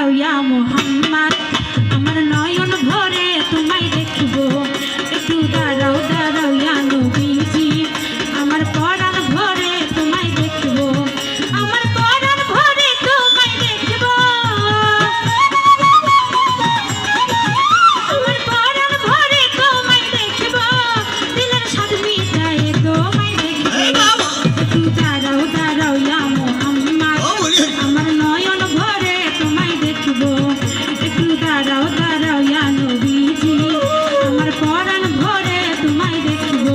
দাঁড়াও ইয়া মুহাম্মদ আমার নয়ন ভরে তোমায় দেখবো একটু দাঁড়াও দাঁড়াও ইয়া নবীজি আমার পরাণ ভরে তোমায় দেখবো আমার পরাণ ভরে তোমায় দেখবো আমার পরাণ ভরে তোমায় দেখবো দিলের স্বাদ মিটায়ে তোমায় দেখবো একটু দাঁড়াও দাঁড়াও ইয়া মুহাম্মদ আমার নয়ন ভরে তোমায় দেখবো একটু দাঁড়াও দাঁড়াও ইয়া নবীজি আমার পরাণ ভরে তোমায় দেখবো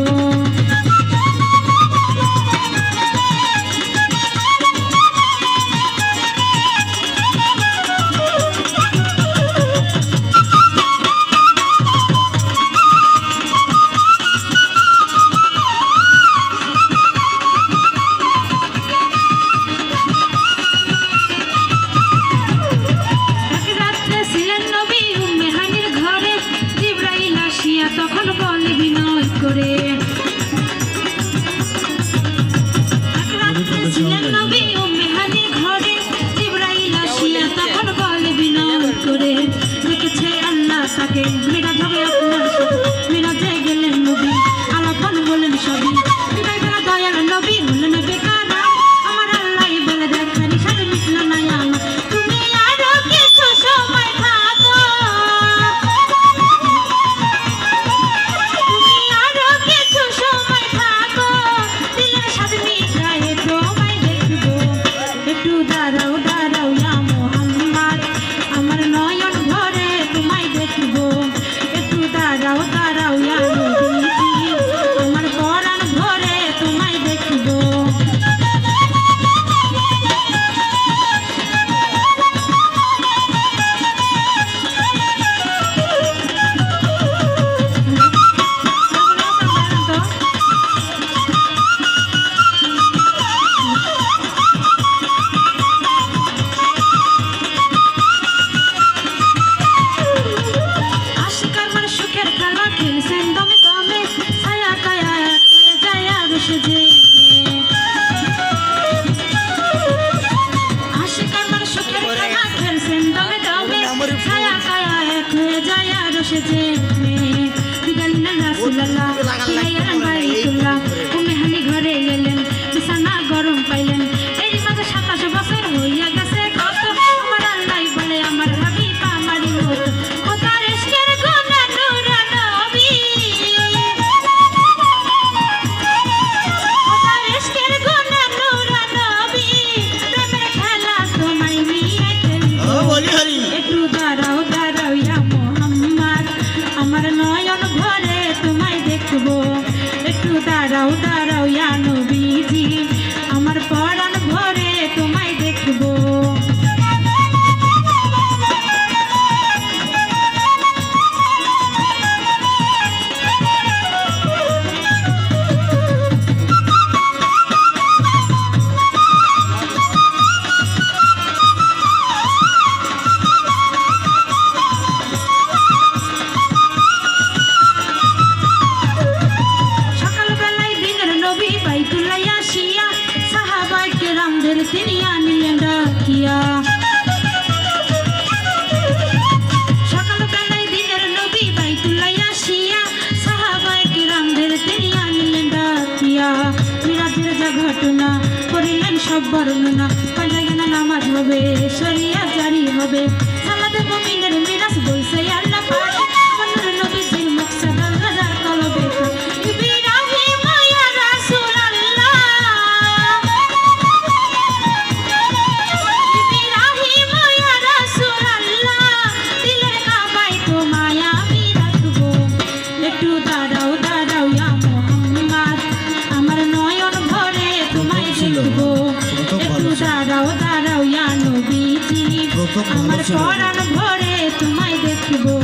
তখন বলে বিনয় করে ছিলেন নবী উম্মে হানি ঘরে জিবরাইল আসিয়া তখন বলে বিনয় করে দেখেছে আল্লাহ তাকে মেরাজ হবে আপনার মেরাজে গেলেন নবী আলাপন বলেন সবই দয়াল নবী হলেন বেকার আমার আল্লাহ বলে দেখেন সাথে মিটল না আমার তুমি আরো কিছু সময় থাকো দাঁড়াও দাঁড়াও ইয়া মুহাম্মদ আমার নয়ন ভরে তোমায় দেখবো একটু দাঁড়াও দাঁড়াও ইয়া নবীজি আমার পরাণ ভরে তোমায় দেখবো ঘরে গেলেন বিছানা গরম পাইলেন এই মাঝে 27 বছর হইয়া গেছে কত আমার আল্লাহ বলে আমার হাবিব আমারই মত ও তার ইশকের গুণা নূর নবী ও তার ইশকের গুণা নূর নবী প্রেমের খেলা তোমায় নিয়ে খেলবো একটু দাঁড়াও দাঁড়াও ইয়া মুহাম্মদ আমার নয়ন ভরে তোমায় দেখবো একটু দাঁড়াও দাঁড়াও ইয়া নবীজি আমার পরাণ ভরে তোমায় দেখবো তিনি আনিলেন ডাকিয়া সকালবেলায় দিনের নবী বাইতুল্লাহ আসিয়া সাহাবায়ে কিরামদের তিনি আনিলেন ডাকিয়া মিরাজের যা ঘটনা করিলেন সব বর্ণনা পাঁচগানা নামাজ হবে শরিয়াত জারি হবে সালাতে মুমিনের মিরাজ বলছে আল্লাহ পাক আমার নবীজির মকসদ আল্লাহ যার কলবে দাঁড়াও দাঁড়াও ইয়া নবীজি আমার পরাণ ভরে তোমায় দেখবো